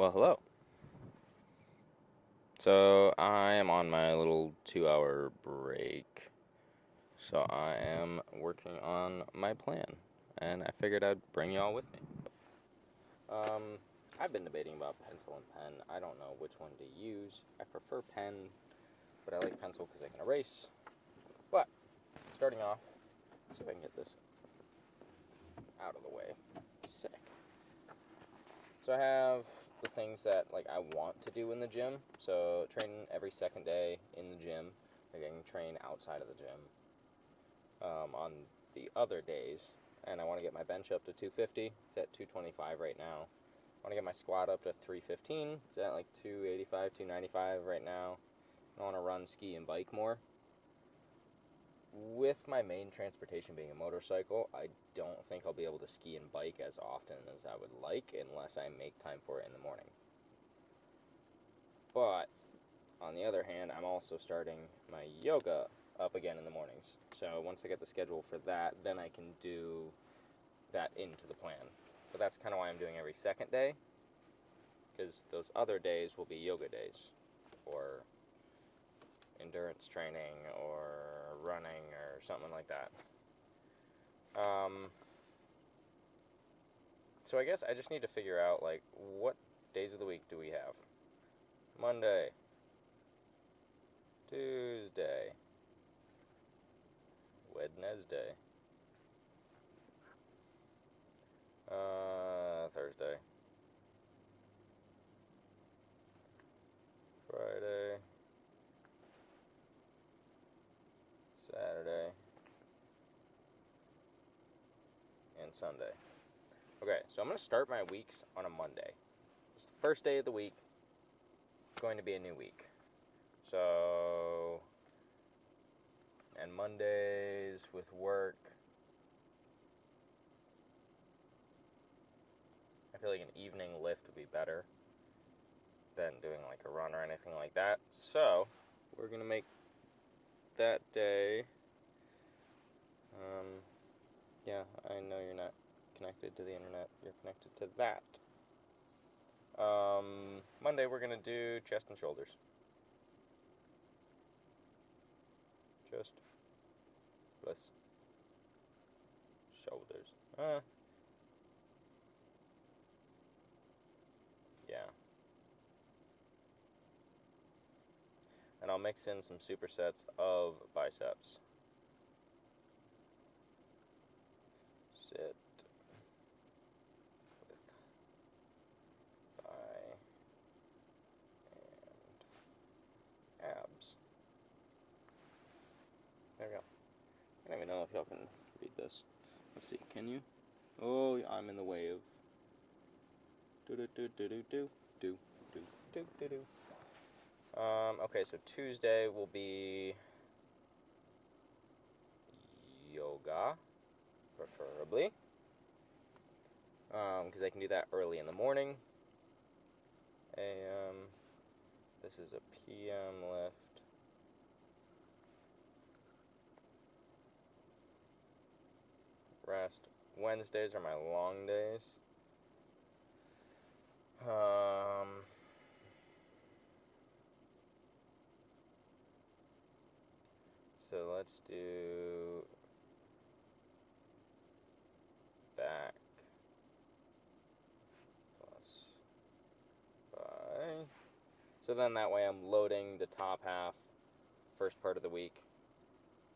Well, hello. So I am on my little 2 hour break. So I am working on my plan, and I figured I'd bring y'all with me. Um, I've been debating about pencil and pen. I don't know which one to use. I prefer pen, but I like pencil because I can erase. But starting off, see if I can get this out of the way. Sick. So I have the things that I want to do in the gym. So train every second day in the gym. I can train outside of the gym on the other days. And I want to get my bench up to 250. It's at 225 right now. I want to get my squat up to 315. It's at 285, 295 right now. I want to run, ski, and bike more. With my main transportation being a motorcycle, I don't think I'll be able to ski and bike as often as I would like unless I make time for it in the morning. But, on the other hand, I'm also starting my yoga up again in the mornings. So once I get the schedule for that, then I can do that into the plan. But that's kind of why I'm doing every second day, because those other days will be yoga days, or endurance training, or running, or something like that. So I guess I just need to figure out, what days of the week do we have? Monday, Tuesday, Wednesday, Thursday, Friday, Saturday, and Sunday. Okay, so I'm going to start my weeks on a Monday. It's the first day of the week, going to be a new week. So, and Mondays with work, I feel like an evening lift would be better than doing a run or anything like that. So, we're going to make that day, yeah, I know you're not connected to the internet, you're connected to that. Monday we're going to do chest and shoulders. Chest plus shoulders. Yeah. And I'll mix in some supersets of biceps. Sit with thigh and abs. There we go. I don't even know if y'all can read this. Let's see, can you? Oh, I'm in the way of do do do do do do do do do do do. Okay, so Tuesday will be yoga, preferably, because I can do that early in the morning. AM, this is a PM lift. Rest. Wednesdays are my long days. So let's do back plus by. So then that way I'm loading the top half first part of the week,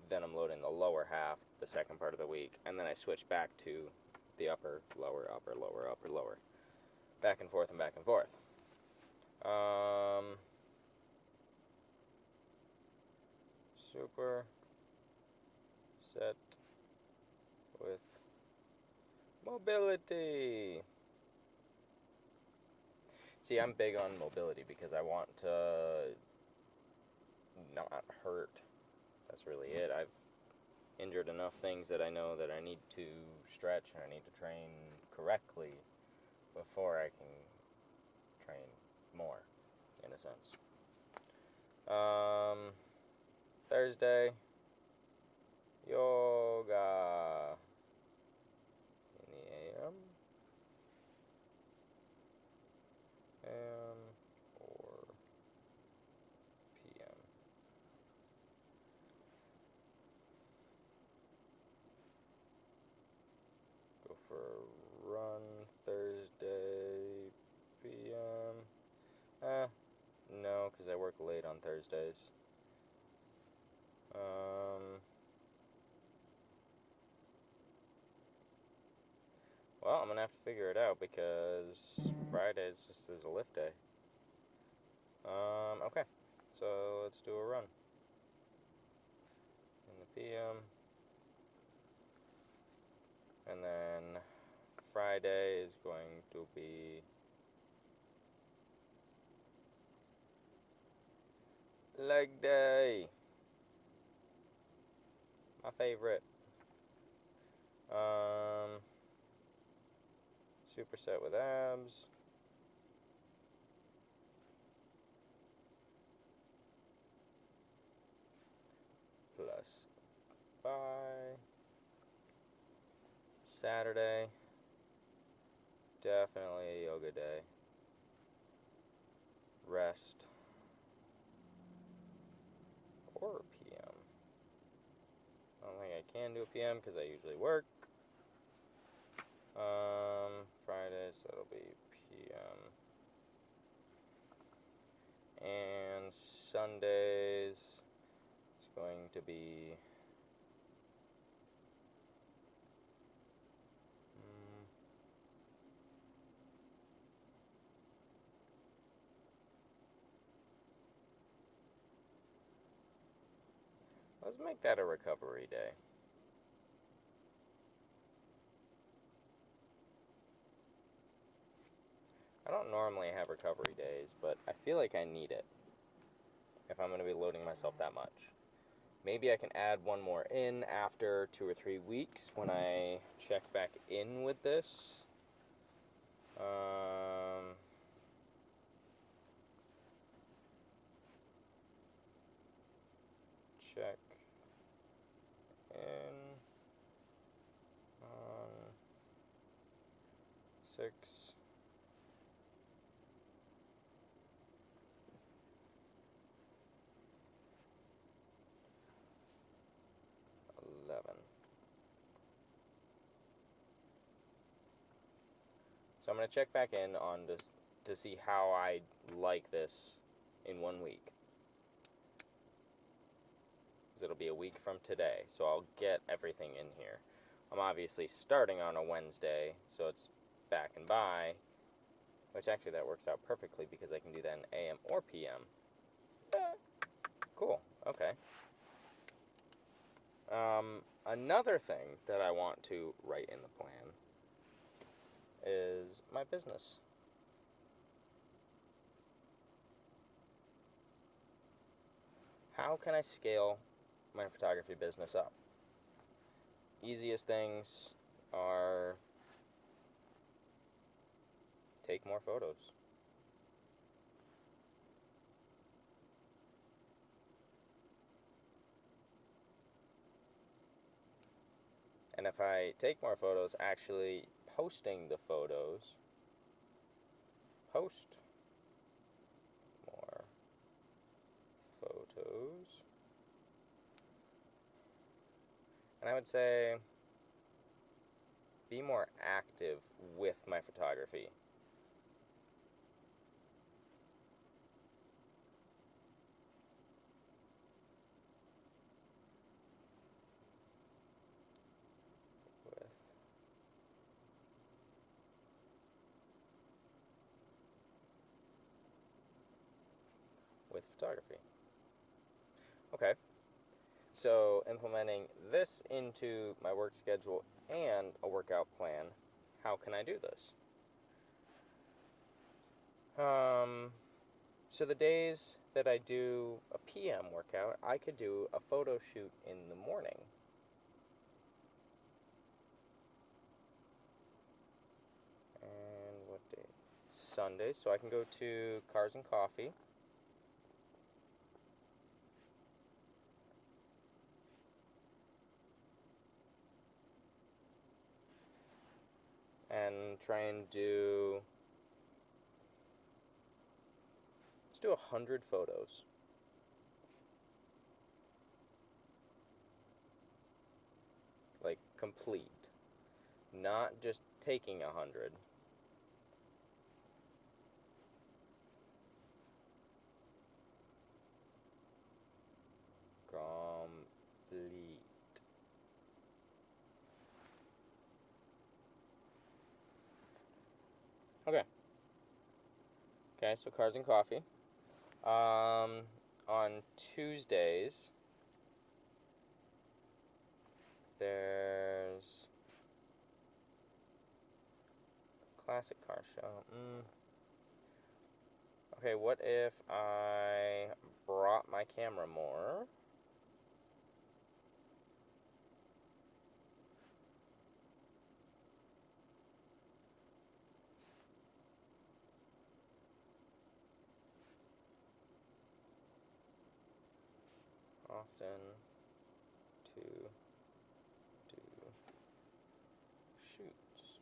then I'm loading the lower half the second part of the week, and then I switch back to the upper, lower, upper, lower, upper, lower. Back and forth and back and forth. Super set with mobility. See, I'm big on mobility because I want to not hurt. That's really it. I've injured enough things that I know that I need to stretch and I need to train correctly before I can train more, in a sense. Thursday, yoga in the AM. on Thursdays. Well, I'm gonna have to figure it out because Fridays just is a lift day. Okay. So let's do a run in the PM. And then Friday is going to be leg day. My favorite. Superset with abs. Plus phi. Saturday. Definitely a yoga day. Rest. Or PM. I don't think I can do a PM because I usually work. Fridays, that'll be PM. And Sundays, it's going to be let's make that a recovery day. I don't normally have recovery days, but I feel like I need it if I'm going to be loading myself that much. Maybe I can add one more in after 2 or 3 weeks when I check back in with this. Check in on 6. 11. So I'm going to check back in on this to see how I like this in 1 week. Because it'll be a week from today, so I'll get everything in here. I'm obviously starting on a Wednesday, so it's back and by, which actually that works out perfectly because I can do that in AM or PM. Cool, okay. Another thing that I want to write in the plan is my business. How can I scale my photography business up? Easiest things are take more photos. And if I take more photos, actually posting the photos, post more photos. And I would say be more active with my photography. With photography. Okay. So implementing this into my work schedule and a workout plan, how can I do this? So the days that I do a PM workout, I could do a photo shoot in the morning. And what day? Sunday, so I can go to Cars and Coffee. And try and do, let's do 100 photos. Like, complete. Not just taking 100. Okay. Okay, so cars and coffee. On Tuesdays, there's classic car show. Okay, what if I brought my camera more? Often to do shoots.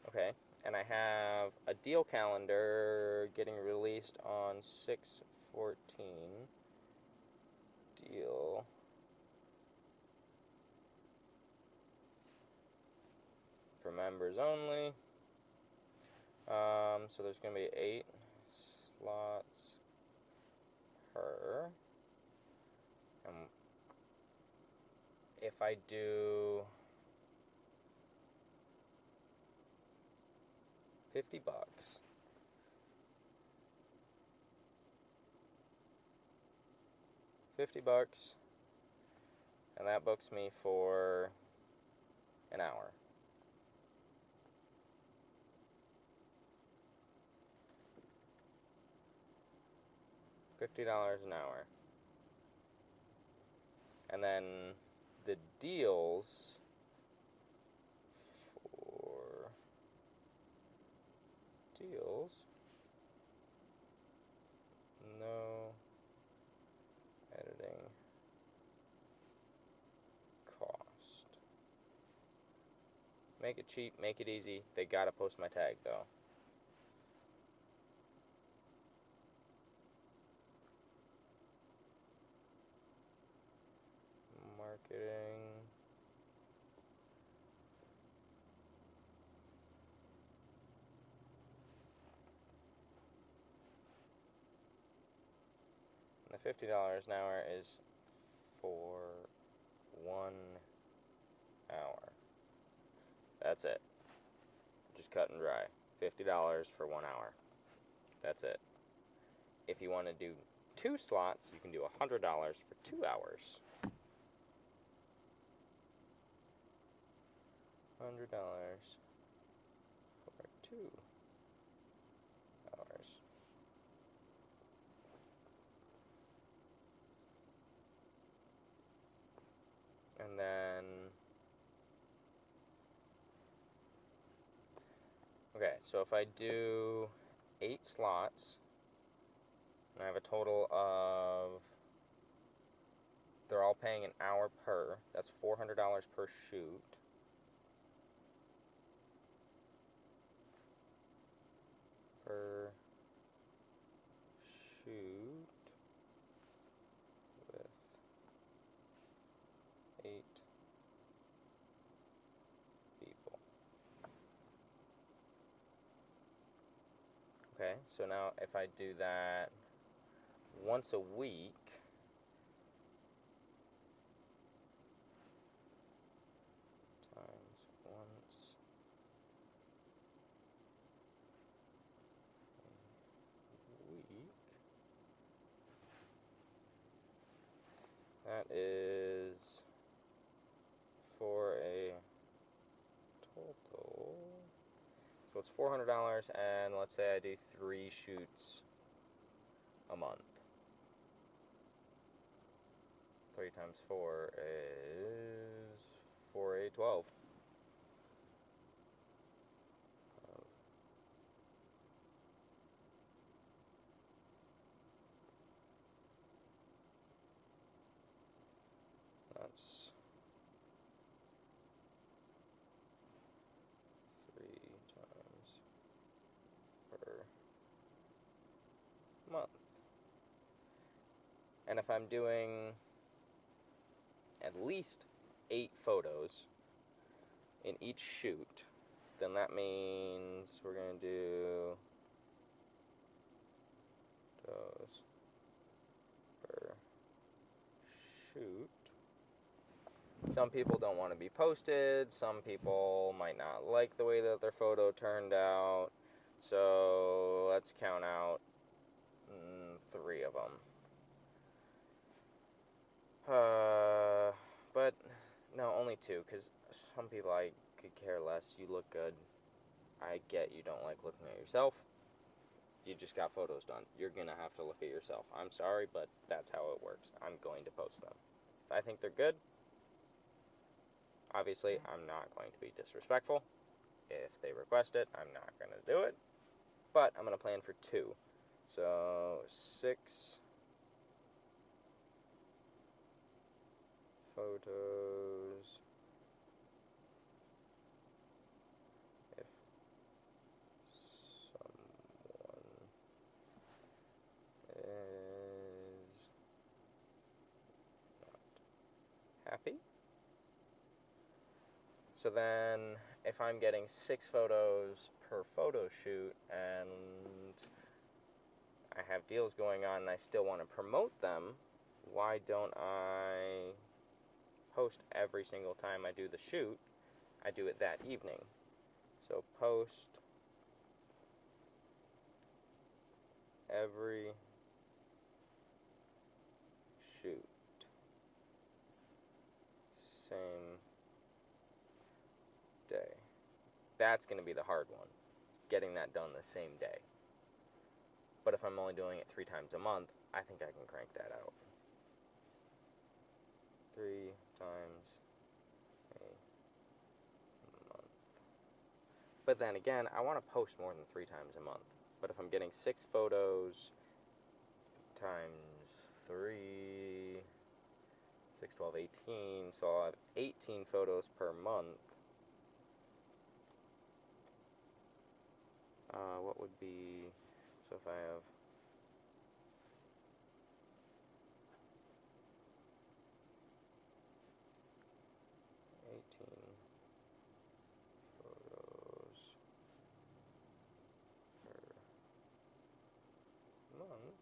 Okay, and I have a deal calendar getting released on 6/14. Deal. For members only. So there's going to be 8 slots per. And if I do $50, $50, and that books me for an hour. $50 an hour. And then the deals for deals, no editing cost. Make it cheap, make it easy. They gotta post my tag though. Marketing. And the $50 an hour is for 1 hour. That's it. Just cut and dry. $50 for 1 hour. That's it. If you want to do 2 slots, you can do $100 for 2 hours. $100 for 2 hours. And then, okay, so if I do 8 slots, and I have a total of, they're all paying an hour per, that's $400 per shoot. Per shoot with 8 people. Okay, so now if I do that once a week, times once a week, that is for a total, so it's $400, and let's say I do 3 shoots a month. 3 times 4 is 4, 8, 12. That's 3 times per month. And if I'm doing at least 8 photos in each shoot, then that means we're going to do those per shoot. Some people don't want to be posted. Some people might not like the way that their photo turned out. So let's count out 3 of them. But no, only 2, because some people I could care less. You look good. I get you don't like looking at yourself. You just got photos done. You're going to have to look at yourself. I'm sorry, but that's how it works. I'm going to post them. If I think they're good, obviously, I'm not going to be disrespectful. If they request it, I'm not going to do it. But I'm going to plan for 2. So, 6 photos. If someone is not happy. So then, if I'm getting 6 photos per photo shoot and I have deals going on and I still want to promote them, why don't I post every single time I do the shoot? I do it that evening. So post every shoot. Same day. That's going to be the hard one. Getting that done the same day. But if I'm only doing it 3 times a month, I think I can crank that out. 3 times a month. But then again, I want to post more than 3 times a month. But if I'm getting 6 photos times 3, 6, 12, 18, so I'll have 18 photos per month. What would be, so if I have 18 photos per month.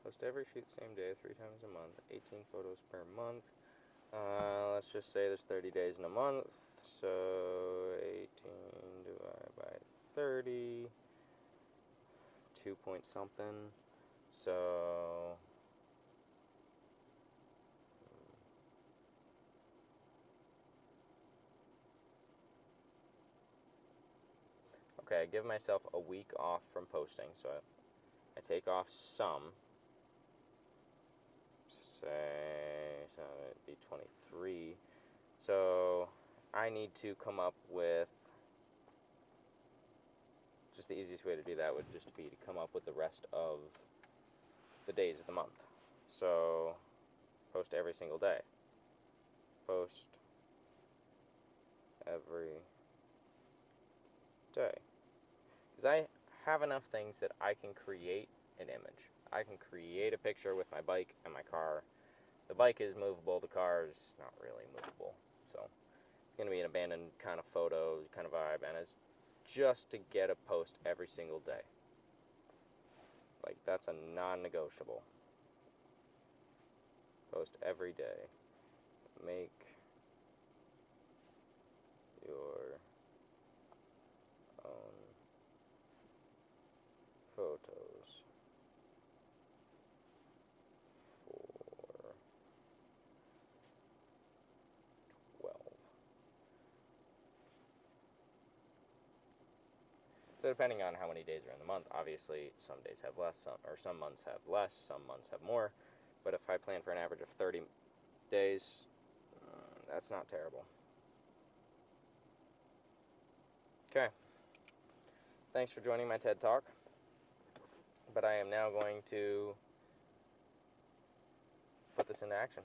Post every shoot same day, 3 times a month, 18 photos per month. Let's just say there's 30 days in a month, so 18 divided by 30, 2 point something, so okay, I give myself a week off from posting, so I take off some, say, so it'd be 23, so I need to come up with, just the easiest way to do that would just be to come up with the rest of the days of the month. So, post every single day. Post every day. Because I have enough things that I can create an image. I can create a picture with my bike and my car. The bike is movable, the car is not really movable. So, it's going to be an abandoned kind of photo, kind of vibe, and it's just to get a post every single day. Like, that's a non-negotiable. Post every day. Make your own photos for 12. So depending on how many days are in the month, obviously some days have less, some months have less, some months have more. But if I plan for an average of 30 days, that's not terrible. Okay. Thanks for joining my TED Talk. But I am now going to put this into action.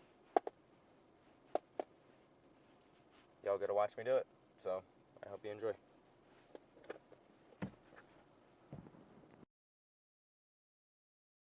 Y'all get to watch me do it. So I hope you enjoy.